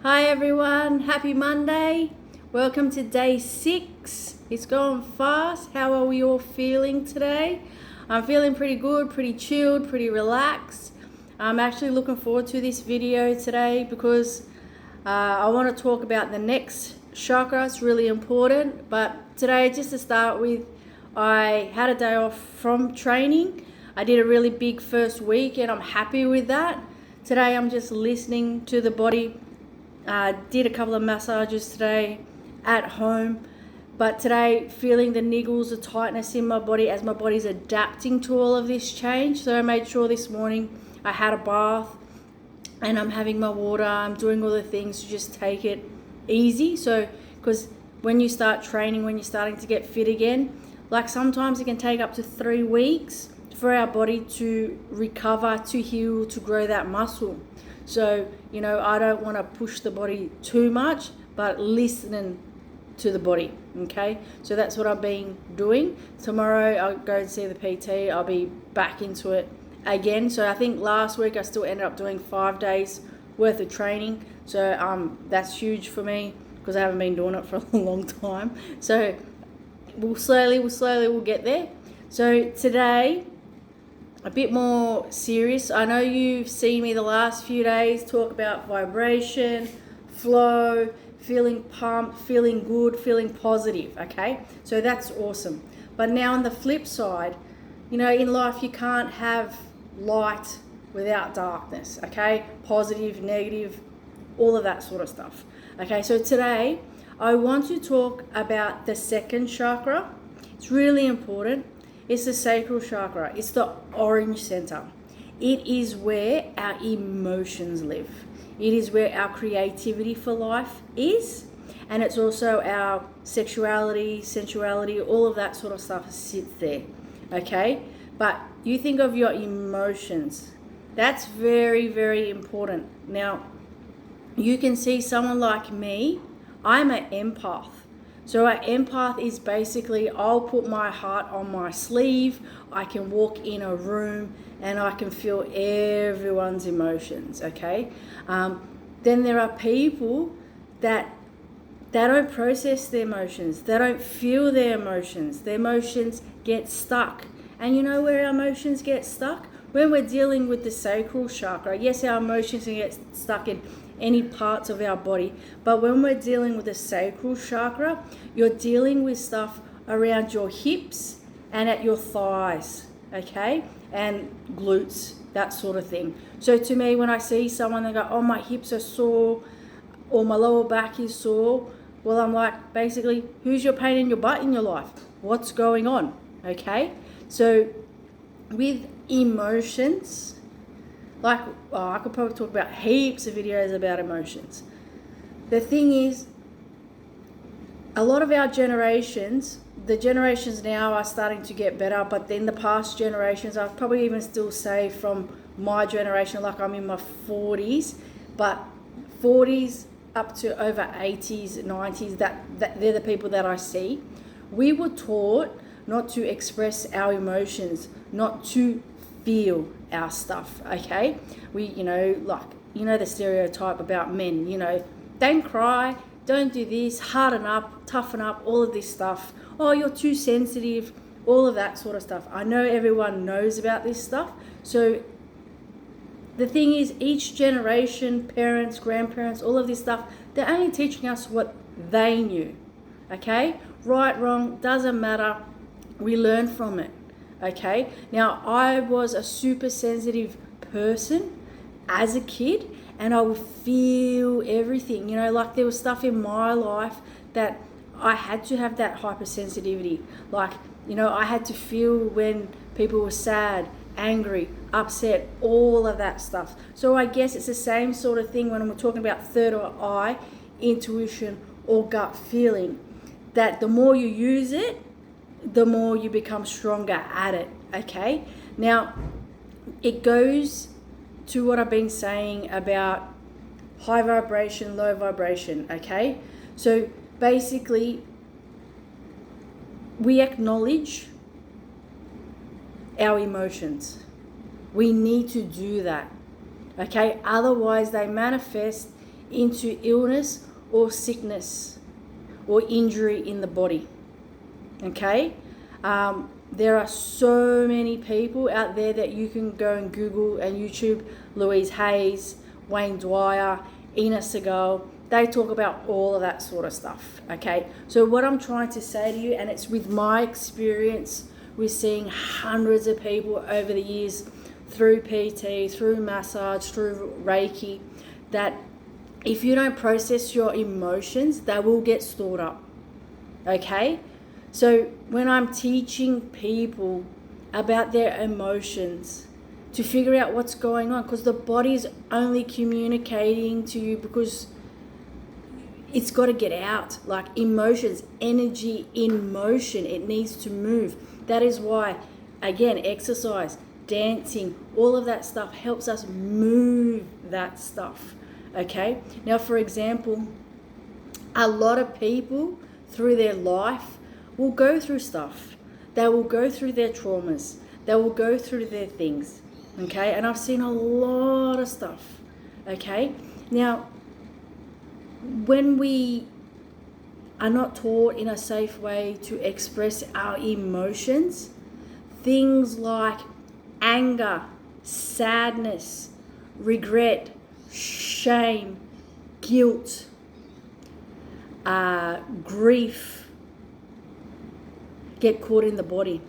Hi everyone, happy Monday. Welcome to day 6. It's going fast. How are we all feeling today? I'm feeling pretty good, pretty chilled, pretty relaxed. I'm actually looking forward to this video today because I want to talk about the next chakra. It's really important. But today, just to start with, I had a day off from training. I did a really big first week and I'm happy with that. Today I'm just listening to the body. Did a couple of massages today at home, but today feeling the niggles, the tightness in my body as my body's adapting to all of this change. So I made sure this morning I had a bath and I'm having my water. I'm doing all the things to just take it easy. So because when you start training, when you're starting to get fit again, like sometimes it can take up to 3 weeks for our body to recover, to heal, to grow that muscle. So, I don't want to push the body too much, but listening to the body, okay? So that's what I've been doing. Tomorrow I'll go and see the PT. I'll be back into it again. So I think last week I still ended up doing 5 days worth of training. So that's huge for me because I haven't been doing it for a long time. So we'll get there. So today, a bit more serious. I know you've seen me the last few days talk about vibration, flow, feeling pumped, feeling good, feeling positive, okay? So that's awesome. But now on the flip side, in life you can't have light without darkness, okay? Positive, negative, all of that sort of stuff. Okay, so today I want to talk about the second chakra. It's really important. It's the sacral chakra. It's the orange center. It is where our emotions live. It is where our creativity for life is. And it's also our sexuality, sensuality, all of that sort of stuff sits there. Okay? But you think of your emotions. That's very, very important. Now, you can see someone like me. I'm an empath. So an empath is basically, I'll put my heart on my sleeve, I can walk in a room and I can feel everyone's emotions, okay? Then there are people that they don't process their emotions, they don't feel their emotions get stuck. And you know where our emotions get stuck? When we're dealing with the sacral chakra, yes, our emotions can get stuck in any parts of our body, but when we're dealing with the sacral chakra, you're dealing with stuff around your hips and at your thighs, okay, and glutes, that sort of thing. So to me, when I see someone, they go, oh, my hips are sore or my lower back is sore, well, I'm like, basically, who's your pain in your butt in your life? What's going on? Okay, so with emotions, I could probably talk about heaps of videos about emotions. The thing is, a lot of our generations, the generations now are starting to get better, but then the past generations, I'd probably even still say from my generation, like I'm in my 40s, but 40s up to over 80s, 90s, that they're the people that I see. We were taught not to express our emotions, not to feel our stuff, okay? We, the stereotype about men, don't cry, don't do this, harden up, toughen up, all of this stuff. Oh, you're too sensitive, all of that sort of stuff. I know everyone knows about this stuff. So the thing is, each generation, parents, grandparents, all of this stuff, they're only teaching us what they knew, okay? Right, wrong, doesn't matter. We learn from it, okay? Now, I was a super sensitive person as a kid, and I would feel everything. Like there was stuff in my life that I had to have that hypersensitivity. Like, I had to feel when people were sad, angry, upset, all of that stuff. So I guess it's the same sort of thing when we're talking about third eye, intuition, or gut feeling, that the more you use it, the more you become stronger at it, okay? Now, it goes to what I've been saying about high vibration, low vibration, okay? So basically, we acknowledge our emotions. We need to do that, okay? Otherwise, they manifest into illness or sickness or injury in the body. Okay? There are so many people out there that you can go and Google and YouTube, Louise Hayes, Wayne Dwyer, Ina Segal. They talk about all of that sort of stuff. Okay? So what I'm trying to say to you, and it's with my experience with seeing hundreds of people over the years through PT, through massage, through Reiki, that if you don't process your emotions, they will get stored up. Okay? So when I'm teaching people about their emotions, to figure out what's going on, because the body's only communicating to you because it's got to get out. Like emotions, energy in motion, it needs to move. That is why, again, exercise, dancing, all of that stuff helps us move that stuff. Okay? Now, for example, a lot of people through their life will go through stuff. They will go through their traumas. They will go through their things. Okay? And I've seen a lot of stuff. Okay? Now, when we are not taught in a safe way to express our emotions, things like anger, sadness, regret, shame, guilt, grief, get caught in the body.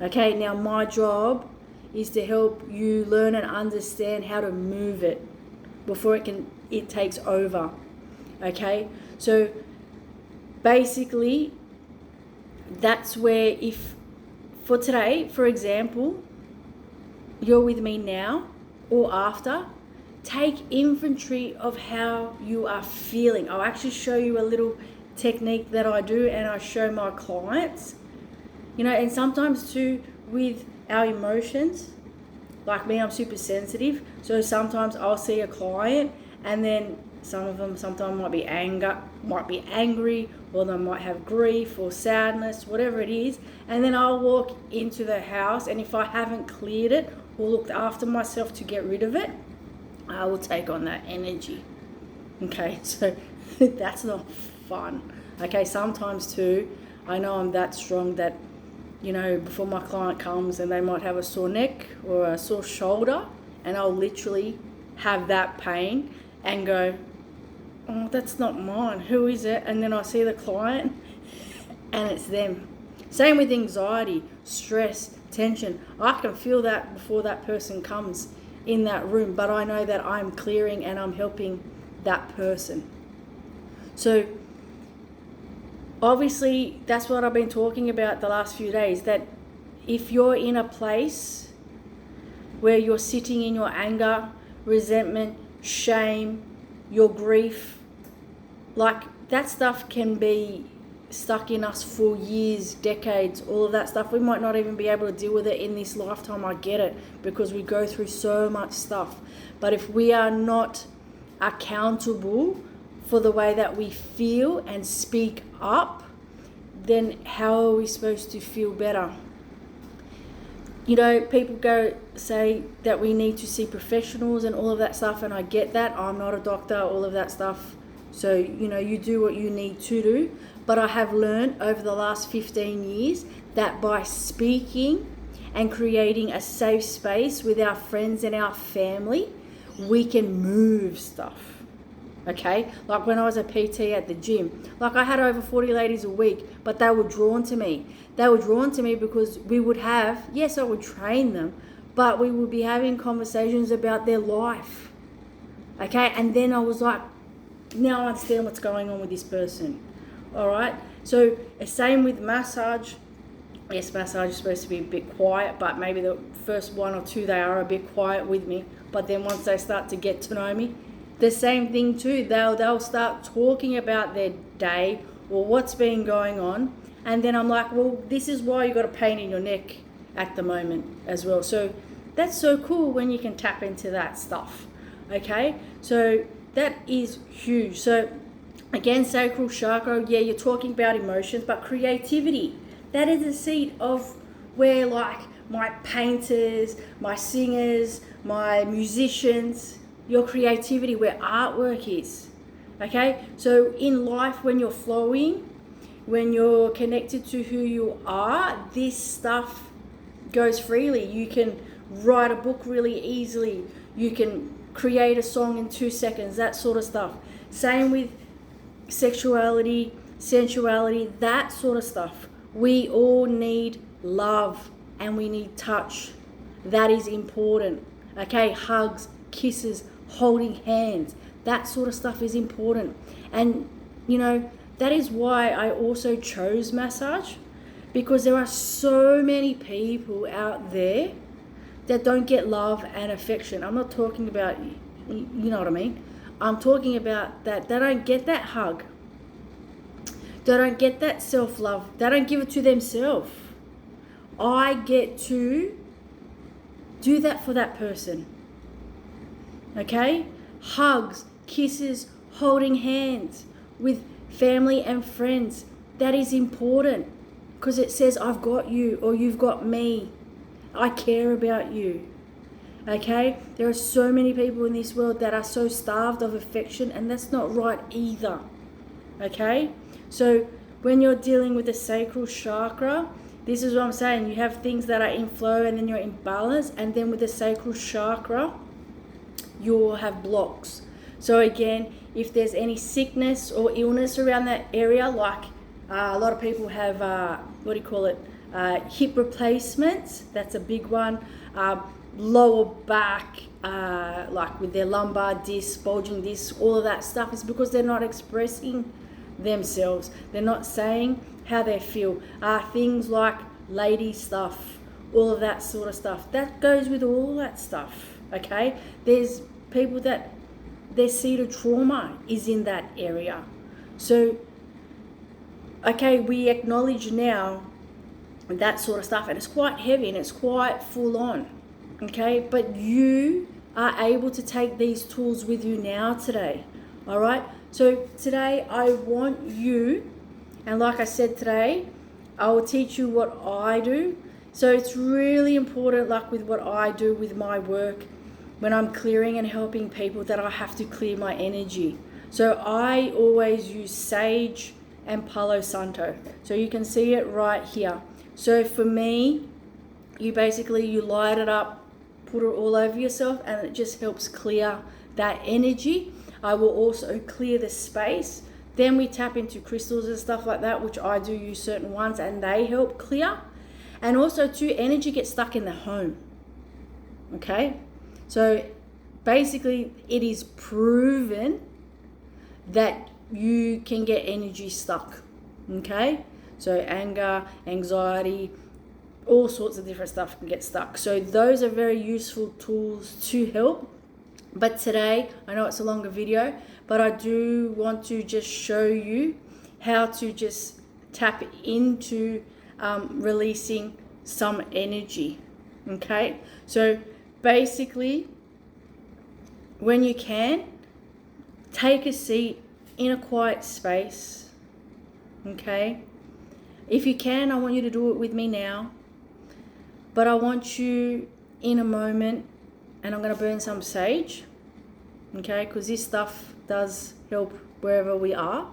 Okay, now my job is to help you learn and understand how to move it before it takes over. Okay, so basically that's where, if for today, for example, you're with me now or after, take inventory of how you are feeling. I'll actually show you a little technique that I do and I show my clients, and sometimes too with our emotions, like me, I'm super sensitive, so sometimes I'll see a client and then some of them sometimes might be angry, or they might have grief or sadness, whatever it is, and then I'll walk into the house, and if I haven't cleared it or looked after myself to get rid of it, I will take on that energy. Okay, so that's not fun. Okay, sometimes too, I know I'm that strong that, before my client comes and they might have a sore neck or a sore shoulder, and I'll literally have that pain and go, oh, that's not mine, who is it? And then I see the client and it's them. Same with anxiety, stress, tension. I can feel that before that person comes in that room, but I know that I'm clearing and I'm helping that person. So obviously that's what I've been talking about the last few days, that if you're in a place where you're sitting in your anger, resentment, shame, your grief, like that stuff can be stuck in us for years, decades, all of that stuff. We might not even be able to deal with it in this lifetime. I get it, because we go through so much stuff. But if we are not accountable for the way that we feel and speak up, then how are we supposed to feel better? People say that we need to see professionals and all of that stuff, and I get that. I'm not a doctor, all of that stuff. So, you do what you need to do. But I have learned over the last 15 years that by speaking and creating a safe space with our friends and our family, we can move stuff. Okay, like when I was a PT at the gym, like I had over 40 ladies a week, but they were drawn to me. They were drawn to me because we would have, yes, I would train them, but we would be having conversations about their life. Okay, and then I was like, now I understand what's going on with this person. All right, so same with massage. Yes, massage is supposed to be a bit quiet, but maybe the first one or two, they are a bit quiet with me. But then once they start to get to know me, the same thing too. They'll start talking about their day or what's been going on, and then I'm like, well, this is why you got a pain in your neck at the moment as well. So that's so cool when you can tap into that stuff. Okay, so that is huge. So again, sacral chakra, yeah, you're talking about emotions, but creativity, that is the seat of where, like, my painters, my singers, my musicians, your creativity, where artwork is. Okay, so in life, when you're flowing, when you're connected to who you are, this stuff goes freely. You can write a book really easily. You can create a song in 2 seconds, that sort of stuff. Same with sexuality, sensuality, that sort of stuff. We all need love and we need touch. That is important. Okay, hugs, kisses, holding hands, that sort of stuff is important. And you know, that is why I also chose massage, because there are so many people out there that don't get love and affection. I'm not talking about, you know what I mean? I'm talking about that they don't get that hug. They don't get that self-love. They don't give it to themselves. I get to do that for that person. Okay? Hugs, kisses, holding hands with family and friends. That is important because it says I've got you or you've got me. I care about you. Okay? There are so many people in this world that are so starved of affection, and that's not right either. Okay? So when you're dealing with the sacral chakra, this is what I'm saying. You have things that are in flow and then you're in balance, and then with the sacral chakra, you'll have blocks. So again, if there's any sickness or illness around that area, like a lot of people have, hip replacements, that's a big one. Lower back, like with their lumbar disc, bulging disc, all of that stuff is because they're not expressing themselves. They're not saying how they feel. Things like lady stuff, all of that sort of stuff. That goes with all that stuff, okay? There's people that their seat of trauma is in that area. So, okay, we acknowledge now that sort of stuff, and it's quite heavy and it's quite full on, okay? But you are able to take these tools with you now today, all right? So today I want you, and like I said today, I will teach you what I do. So it's really important, like with what I do with my work, when I'm clearing and helping people, that I have to clear my energy. So I always use sage and Palo Santo. So you can see it right here. So for me, you light it up, put it all over yourself, and it just helps clear that energy. I will also clear the space. Then we tap into crystals and stuff like that, which I do use certain ones, and they help clear. And also too, energy gets stuck in the home. Okay? So basically it is proven that you can get energy stuck. Okay? So anger, anxiety, all sorts of different stuff can get stuck. So those are very useful tools to help. But today, I know it's a longer video, but I do want to just show you how to just tap into releasing some energy. Okay? So basically, when you can, take a seat in a quiet space. Okay? If you can, I want you to do it with me now. But I want you in a moment, and I'm going to burn some sage. Okay? Because this stuff does help wherever we are.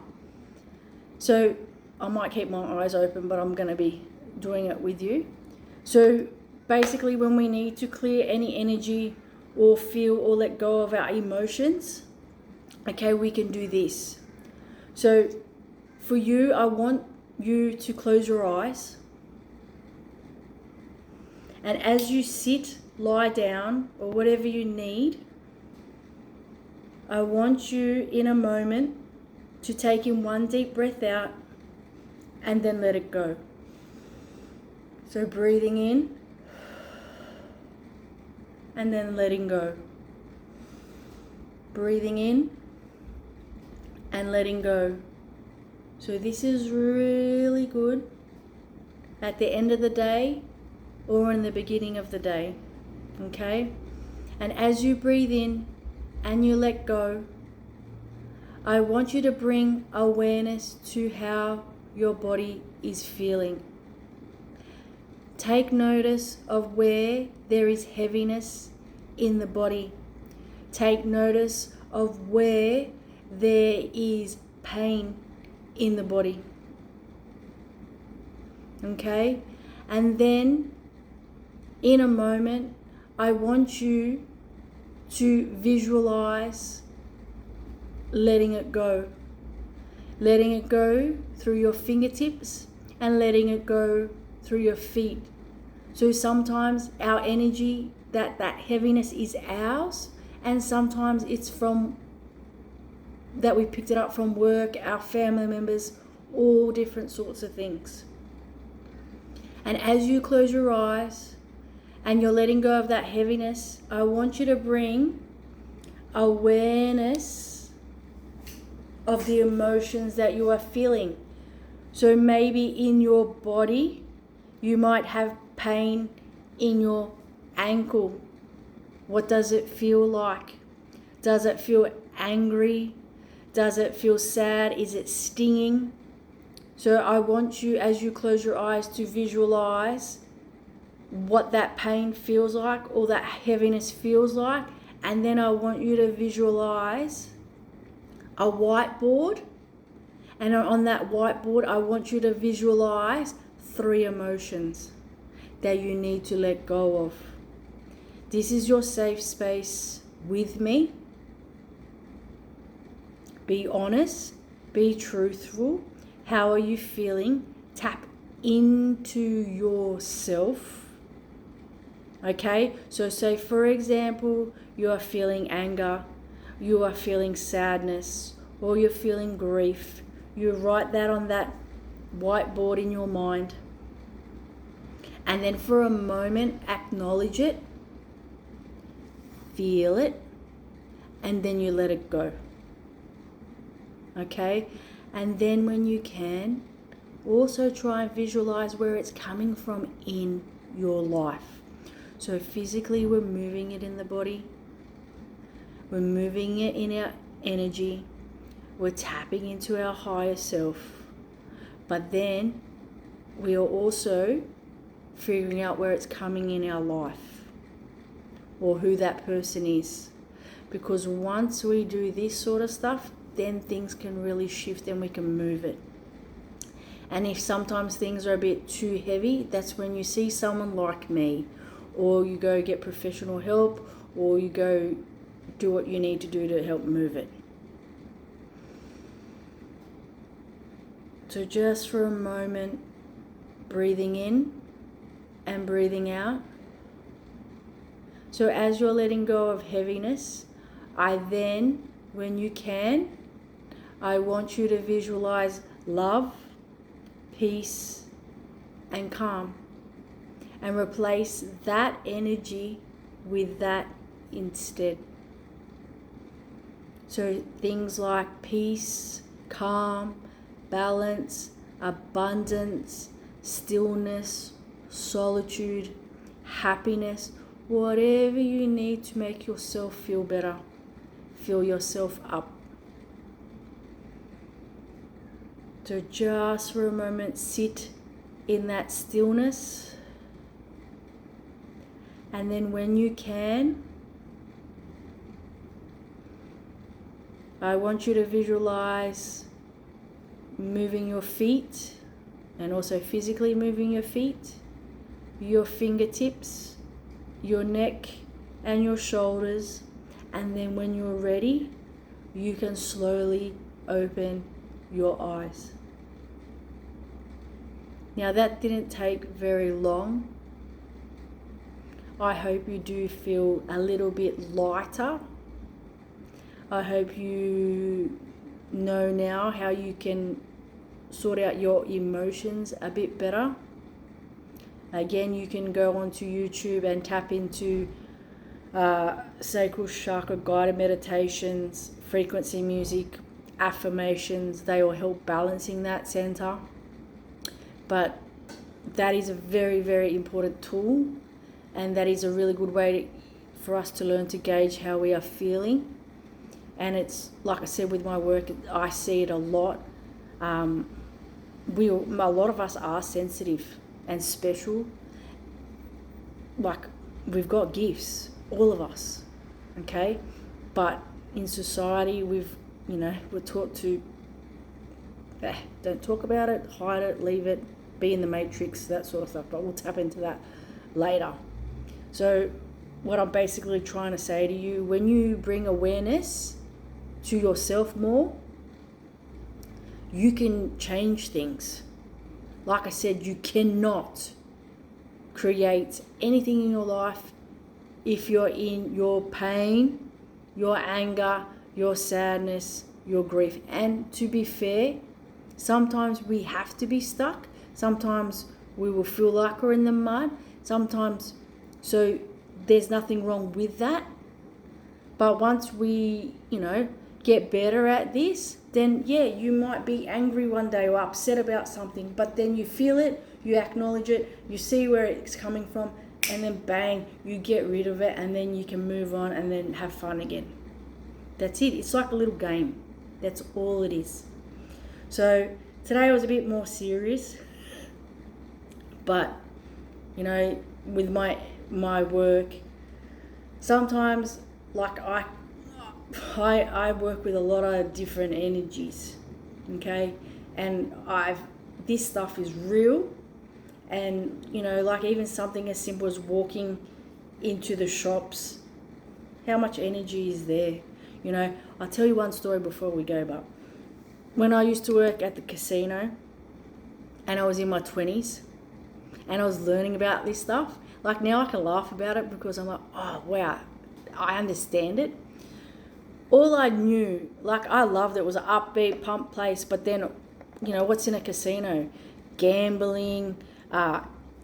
So I might keep my eyes open, but I'm going to be doing it with you. So basically, when we need to clear any energy or feel or let go of our emotions, okay, we can do this. So for you, I want you to close your eyes. And as you sit, lie down, or whatever you need, I want you in a moment to take in one deep breath out and then let it go. So breathing in and then letting go. Breathing in and letting go. So this is really good at the end of the day or in the beginning of the day, okay? And as you breathe in and you let go, I want you to bring awareness to how your body is feeling. Take notice of where there is heaviness in the body. take notice of where there is pain in the body. Okay? And then in a moment, I want you to visualize letting it go. Letting it go through your fingertips and letting it go through your feet. So sometimes our energy, that heaviness is ours, and sometimes it's from that we picked it up from work, our family members, all different sorts of things. And as you close your eyes and you're letting go of that heaviness, I want you to bring awareness of the emotions that you are feeling. So maybe in your body, you might have pain in your ankle. What does it feel like? Does it feel angry? Does it feel sad? Is it stinging? So I want you, as you close your eyes, to visualize what that pain feels like or that heaviness feels like. And then I want you to visualize a whiteboard. And on that whiteboard, I want you to visualize 3 emotions that you need to let go of. This is your safe space with me. Be honest, be truthful. How are you feeling? Tap into yourself. Okay, so say for example, you are feeling anger, you are feeling sadness, or you're feeling grief. You write that on that whiteboard in your mind. And then for a moment, acknowledge it, feel it, and then you let it go. Okay? And then when you can, also try and visualize where it's coming from in your life. So physically, we're moving it in the body. We're moving it in our energy. We're tapping into our higher self. But then we are also figuring out where it's coming in our life or who that person is. Because once we do this sort of stuff, then things can really shift and we can move it. And if sometimes things are a bit too heavy, that's when you see someone like me, or you go get professional help, or you go do what you need to do to help move it. So just for a moment, breathing in and breathing out. So as you're letting go of heaviness, when you can, I want you to visualize love, peace, and calm. And replace that energy with that instead. So things like peace, calm, balance, abundance, stillness, solitude, happiness, whatever you need to make yourself feel better. Fill yourself up. So just for a moment, sit in that stillness. And then when you can, I want you to visualize moving your feet and also physically moving your feet, your fingertips, your neck and your shoulders. And then when you're ready, you can slowly open your eyes. Now that didn't take very long. I hope you do feel a little bit lighter. I hope you know now how you can sort out your emotions a bit better. Again, you can go onto YouTube and tap into Sacral Chakra guided meditations, frequency music, affirmations. They all help balancing that center. But that is a very, very important tool, and that is a really good way for us to learn to gauge how we are feeling. And it's like I said with my work, I see it a lot. A lot of us are sensitive and special. Like, we've got gifts, all of us, okay? But in society, we're taught to don't talk about it, hide it, leave it, be in the matrix, that sort of stuff. But we'll tap into that later. So what I'm basically trying to say to you, when you bring awareness to yourself more, you can change things. Like I said, you cannot create anything in your life if you're in your pain, your anger, your sadness, your grief. And to be fair, sometimes we have to be stuck. Sometimes we will feel like we're in the mud. Sometimes, so there's nothing wrong with that. But once we, get better at this, then you might be angry one day or upset about something, but then you feel it, you acknowledge it, you see where it's coming from, and then bang, you get rid of it, and then you can move on and then have fun again. That's it. It's like a little game. That's all it is. So today was a bit more serious, but with my work, sometimes like I work with a lot of different energies, okay, and this stuff is real, and like even something as simple as walking into the shops, how much energy is there? I'll tell you one story before we go, but when I used to work at the casino and I was in my 20s and I was learning about this stuff, like now I can laugh about it because I'm like, oh wow, I understand it. All I knew, like I loved it, was an upbeat pump place, but then, what's in a casino? Gambling,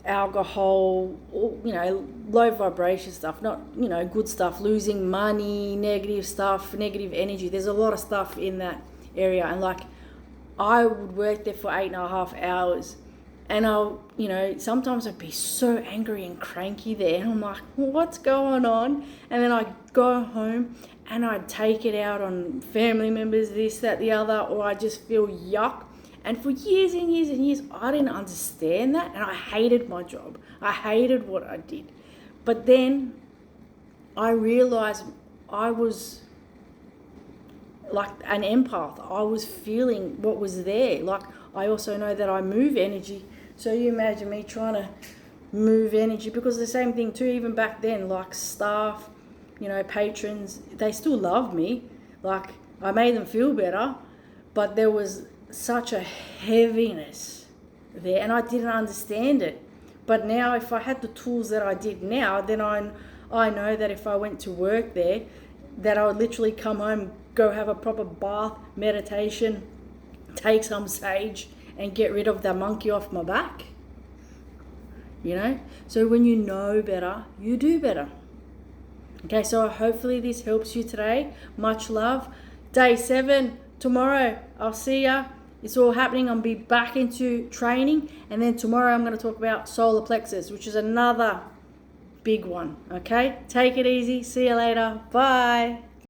alcohol, low vibration stuff, not, good stuff, losing money, negative stuff, negative energy. There's a lot of stuff in that area. And like, I would work there for 8.5 hours and sometimes I'd be so angry and cranky there. And I'm like, what's going on? And then I'd go home and I'd take it out on family members, this, that, the other, or I just feel yuck. And for years and years and years, I didn't understand that, and I hated my job. I hated what I did. But then I realized I was like an empath. I was feeling what was there. Like, I also know that I move energy. So you imagine me trying to move energy, because the same thing too, even back then, like staff, patrons, they still love me. Like, I made them feel better, but there was such a heaviness there, and I didn't understand it. But now, if I had the tools that I did now, then I know that if I went to work there, that I would literally come home, go have a proper bath, meditation, take some sage, and get rid of the monkey off my back. So when you know better, you do better. Okay, so hopefully this helps you today. Much love. Day 7, tomorrow, I'll see ya. It's all happening. I'll be back into training. And then tomorrow I'm going to talk about solar plexus, which is another big one. Okay, take it easy. See you later. Bye.